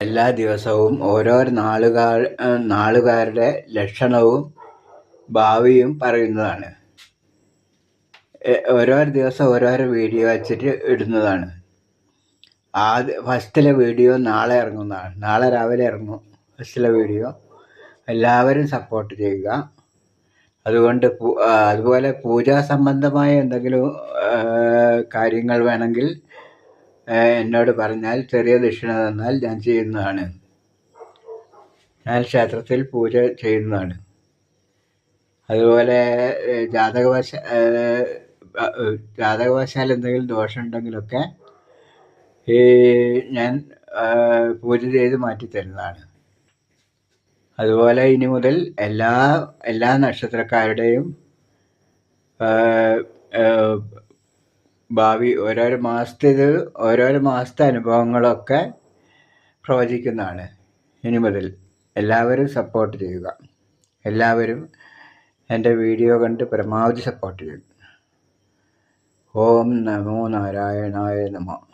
എല്ലാ ദിവസവും ഓരോ നാളുകാരുടെ ലക്ഷണവും ഭാവിയും പറയുന്നതാണ്. ഓരോ ദിവസം ഓരോരോ വീഡിയോ വെച്ചിട്ട് ഇടുന്നതാണ്. ഫസ്റ്റിലെ വീഡിയോ നാളെ ഇറങ്ങുന്നതാണ്. നാളെ രാവിലെ ഇറങ്ങും ഫസ്റ്റിലെ വീഡിയോ. എല്ലാവരും സപ്പോർട്ട് ചെയ്യുക. അതുപോലെ പൂജാ സംബന്ധമായ എന്തെങ്കിലും കാര്യങ്ങൾ വേണമെങ്കിൽ എന്നോട് പറഞ്ഞാൽ ചെറിയ ദക്ഷിണ തന്നാൽ ഞാൻ ചെയ്യുന്നതാണ്. ഞാൻ ക്ഷേത്രത്തിൽ പൂജ ചെയ്യുന്നതാണ്. അതുപോലെ ജാതകവശാൽ എന്തെങ്കിലും ദോഷമുണ്ടെങ്കിലൊക്കെ ഞാൻ പൂജ ചെയ്ത് മാറ്റിത്തരുന്നതാണ്. അതുപോലെ ഇനി മുതൽ എല്ലാ നക്ഷത്രക്കാരുടെയും ഭാവി ഓരോരോ മാസത്തെ അനുഭവങ്ങളൊക്കെ പ്രവചിക്കുന്നതാണ്. ഇനി മുതൽ എല്ലാവരും സപ്പോർട്ട് ചെയ്യുക. എല്ലാവരും എൻ്റെ വീഡിയോ കണ്ട് പരമാവധി സപ്പോർട്ട് ചെയ്യുക. ഓം നമോ നാരായണായ നമഃ.